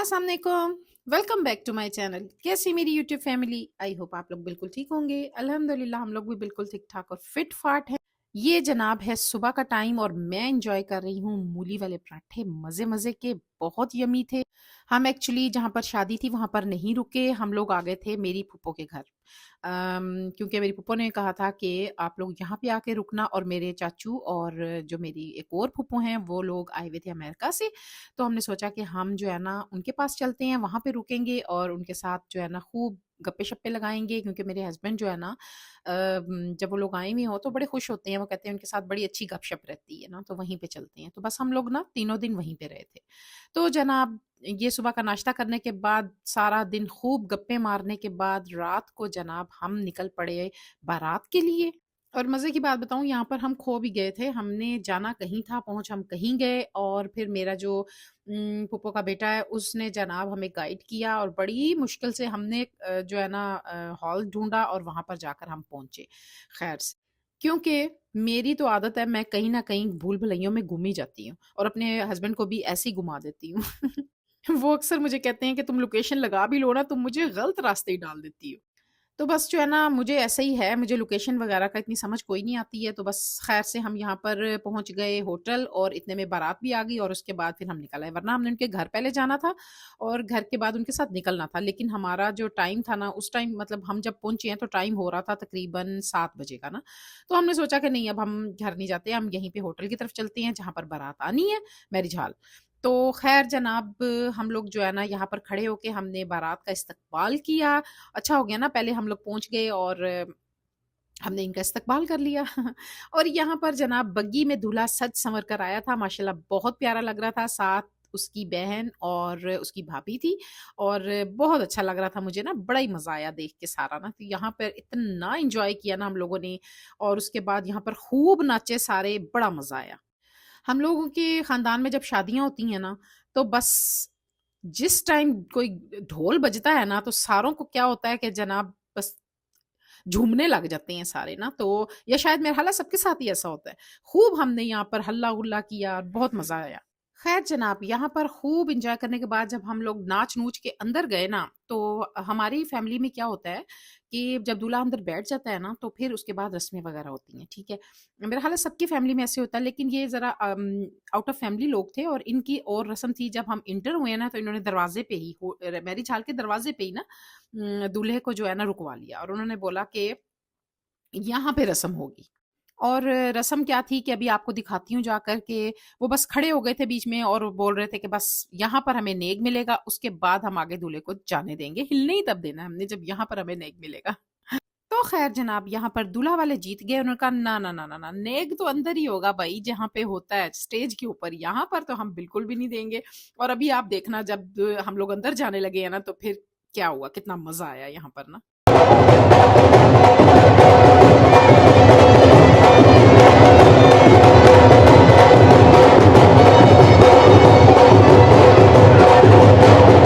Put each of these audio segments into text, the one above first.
अस्सलाम वालेकुम। Welcome back to my channel. कैसी मेरी यूट्यूब फैमिली? आई होप आप लोग बिल्कुल ठीक होंगे। अल्हम्दुलिल्लाह हम लोग भी बिल्कुल ठीक ठाक और फिट फाट है। ये जनाब है सुबह का टाइम और मैं इंजॉय कर रही हूँ मूली वाले पराठे। मजे मजे के, बहुत यमी थे। हम एक्चुअली जहाँ पर शादी थी वहां पर नहीं रुके, हम लोग आ गए थे मेरी फूफो के घर। क्योंकि मेरी फूफो ने कहा था कि आप लोग यहाँ पे आके रुकना, और मेरे चाचू और जो मेरी एक और फूफो हैं वो लोग आए हुए थे अमेरिका से। तो हमने सोचा कि हम जो है ना उनके पास चलते हैं, वहाँ पे रुकेंगे और उनके साथ जो है ना खूब गप्पे-शप्पे लगाएँगे, क्योंकि मेरे हस्बैंड जो है ना जब वो लोग आए हुए हों तो बड़े खुश होते हैं। वो कहते हैं उनके साथ बड़ी अच्छी गपशप रहती है ना, तो वहीं पे चलते हैं। तो बस हम लोग ना तीनों दिन वहीं पे रहे थे। तो जनाब ये सुबह का नाश्ता करने के बाद, सारा दिन खूब गप्पे मारने के बाद, रात को जनाब हम निकल पड़े बारात के लिए। और मज़े की बात बताऊँ, यहाँ पर हम खो भी गए थे। हमने जाना कहीं था, पहुँच हम कहीं गए, और फिर मेरा जो फूफो का बेटा है उसने जनाब हमें गाइड किया, और बड़ी मुश्किल से हमने जो है ना हॉल ढूँढा और वहाँ पर जाकर हम पहुँचे खैर से। क्योंकि मेरी तो आदत है, मैं कहीं न कहीं भूल-भुलैयों में गुम ही जाती हूँ, और अपने हस्बैंड को भी ऐसे ही घुमा देती हूँ। वो अक्सर मुझे कहते हैं कि तुम लोकेशन लगा भी लो ना, तुम मुझे गलत रास्ते ही डाल देती हो। तो बस जो है ना मुझे ऐसा ही है, मुझे लोकेशन वगैरह का इतनी समझ कोई नहीं आती है। तो बस ख़ैर से हम यहाँ पर पहुँच गए होटल, और इतने में बारात भी आ गई, और उसके बाद फिर हम निकल आए। वरना हमने उनके घर पहले जाना था और घर के बाद उनके साथ निकलना था। लेकिन हमारा जो टाइम था ना, उस टाइम मतलब हम जब पहुँचे हैं तो टाइम हो रहा था तकरीबन 7 बजे का ना। तो हमने सोचा कि नहीं, अब हम घर नहीं जाते, हम यहीं पे होटल की तरफ चलते हैं जहाँ पर बारात आनी है, मैरिज हॉल। तो ख़ैर जनाब हम लोग जो है ना यहाँ पर खड़े होके हमने बारात का इस्तकबाल किया। अच्छा हो गया ना, पहले हम लोग पहुँच गए और हमने इनका इस्तकबाल कर लिया। और यहाँ पर जनाब बग्गी में दूल्हा सज संवर कर आया था, माशाल्लाह बहुत प्यारा लग रहा था। साथ उसकी बहन और उसकी भाभी थी, और बहुत अच्छा लग रहा था मुझे ना, बड़ा ही मज़ा आया देख के सारा ना। तो यहाँ पर इतना एन्जॉय किया ना हम लोगों ने, और उसके बाद यहाँ पर खूब नाचे सारे, बड़ा मज़ा आया। हम लोगों के ख़ानदान में जब शादियाँ होती हैं ना, तो बस जिस टाइम कोई ढोल बजता है ना, तो सारों को क्या होता है कि जनाब बस झूमने लग जाते हैं सारे ना। तो या शायद मेरा ख़्याल है सबके साथ ही ऐसा होता है। खूब हमने यहाँ पर हल्ला-गुल्ला किया, बहुत मज़ा आया। ख़ैर जनाब यहाँ पर खूब एन्जॉय करने के बाद जब हम लोग नाच-नूच के अंदर गए ना, तो हमारी फ़ैमिली में क्या होता है कि जब दूल्हा अंदर बैठ जाता है ना, तो फिर उसके बाद रस्में वग़ैरह होती हैं, ठीक है? मेरा ख़्याल है सबकी फ़ैमिली में ऐसे होता है, लेकिन ये ज़रा आउट ऑफ फ़ैमिली लोग थे, और इनकी और रस्म थी। जब हम एंटर हुए ना, तो इन्होंने दरवाज़े पे ही मैरिज हॉल के दरवाज़े पे ही ना दूल्हे को जो है ना रुकवा लिया, और उन्होंने बोला कि यहाँ पे रस्म होगी। और रस्म क्या थी कि अभी आपको दिखाती हूँ जाकर के। वो बस खड़े हो गए थे बीच में और बोल रहे थे कि बस यहाँ पर हमें नेग मिलेगा, उसके बाद हम आगे दूल्हे को जाने देंगे। हिलने ही तब देना है हमने, जब यहाँ पर हमें नेग मिलेगा। तो खैर जनाब यहाँ पर दूल्हा वाले जीत गए। उन्होंने कहा ना ना ना ना ना, नेग तो अंदर ही होगा भाई, जहाँ पे होता है स्टेज के ऊपर, यहाँ पर तो हम बिल्कुल भी नहीं देंगे। और अभी आप देखना, जब हम लोग अंदर जाने लगे हैं ना, तो फिर क्या हुआ, कितना मजा आया यहाँ पर ना।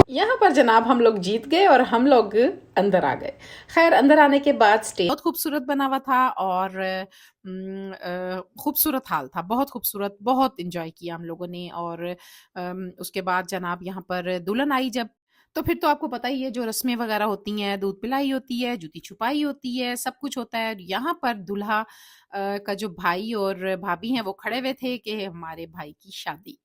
यहाँ पर जनाब हम लोग जीत गए और हम लोग अंदर आ गए। खैर अंदर आने के बाद स्टेज बहुत खूबसूरत बना हुआ था, और खूबसूरत हाल था, बहुत खूबसूरत, बहुत एंजॉय किया हम लोगों ने। और उसके बाद जनाब यहाँ पर दुल्हन आई जब, तो फिर तो आपको पता ही है जो रस्में वगैरह होती हैं, दूध पिलाई होती है, जूती छुपाई होती है, सब कुछ होता है। यहाँ पर दूल्हा का जो भाई और भाभी हैं वो खड़े हुए थे कि हमारे भाई की शादी।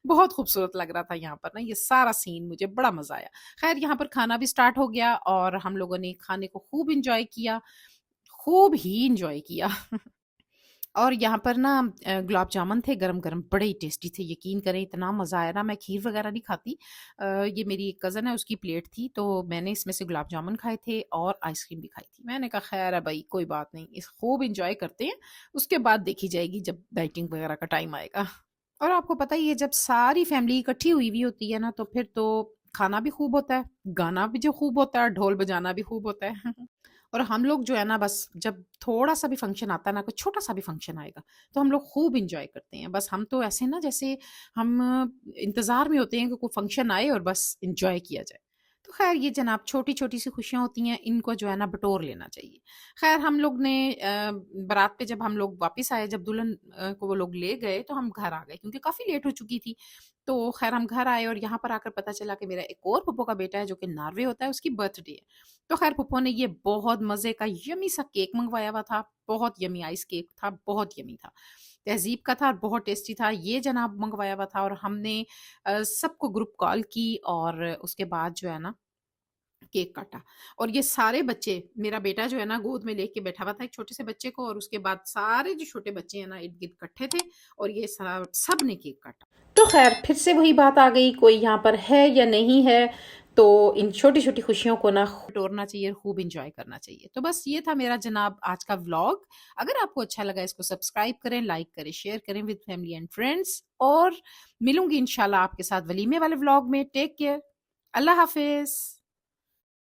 बहुत खूबसूरत लग रहा था यहाँ पर ना, ये सारा सीन मुझे बड़ा मज़ा आया। ख़ैर यहाँ पर खाना भी स्टार्ट हो गया, और हम लोगों ने खाने को खूब एन्जॉय किया, खूब ही एन्जॉय किया। और यहाँ पर ना गुलाब जामुन थे गरम-गरम, बड़े ही टेस्टी थे, यकीन करें इतना मज़ा आया ना। मैं खीर वगैरह नहीं खाती। ये मेरी एक कज़न है, उसकी प्लेट थी, तो मैंने इसमें से गुलाब जामुन खाए थे और आइसक्रीम भी खाई थी। मैंने कहा खैर है भई, कोई बात नहीं, इस खूब एन्जॉय करते हैं, उसके बाद देखी जाएगी जब डाइटिंग वगैरह का टाइम आएगा। और आपको पता ही है जब सारी फैमिली इकट्ठी हुई हुई होती है ना, तो फिर तो खाना भी खूब होता है, गाना भी जो खूब होता है, ढोल बजाना भी खूब होता है। और हम लोग जो है ना, बस जब थोड़ा-सा भी फंक्शन आता है ना, कोई छोटा-सा भी फंक्शन आएगा, तो हम लोग खूब एन्जॉय करते हैं। बस हम तो ऐसे ना, जैसे हम इंतज़ार में होते हैं कि कोई फंक्शन आए और बस एन्जॉय किया जाए। तो खैर ये जनाब छोटी-छोटी सी खुशियाँ होती हैं, इनको जो है ना बटोर लेना चाहिए। खैर हम लोग ने बारात पे जब हम लोग वापस आए, जब दुल्हन को वो लोग ले गए तो हम घर आ गए क्योंकि काफ़ी लेट हो चुकी थी। तो खैर हम घर आए और यहाँ पर आकर पता चला कि मेरा एक और फूफो का बेटा है जो कि नॉर्वे होता है, उसकी बर्थडे है। तो खैर फूफो ने ये बहुत मज़े का यम्मी सा केक मँगवाया हुआ था, बहुत यम्मी आइस केक था, बहुत यम्मी था। तहज़ीब का था और बहुत टेस्टी था। ये जनाब मँगवाया हुआ था और हमने सबको ग्रुप कॉल की और उसके बाद जो है ना केक काटा। और ये सारे बच्चे, मेरा बेटा जो है ना गोद में लेके बैठा हुआ था एक छोटे से बच्चे को, और उसके बाद सारे जो छोटे बच्चे हैं ना इर्द-गिर्द इकट्ठे थे और ये सब ने केक काटा। तो खैर फिर से वही बात आ गई, कोई यहाँ पर है या नहीं है, तो इन छोटी-छोटी खुशियों को ना बटोरना चाहिए, खूब एन्जॉय करना चाहिए। तो बस ये था मेरा जनाब आज का व्लॉग। अगर आपको अच्छा लगा इसको सब्सक्राइब करें, लाइक करें, शेयर करें विद फैमिली एंड फ्रेंड्स, और मिलूँगी इंशाल्लाह आपके साथ वलीमे वाले व्लॉग में। Take care. अल्लाह हाफ़िज़।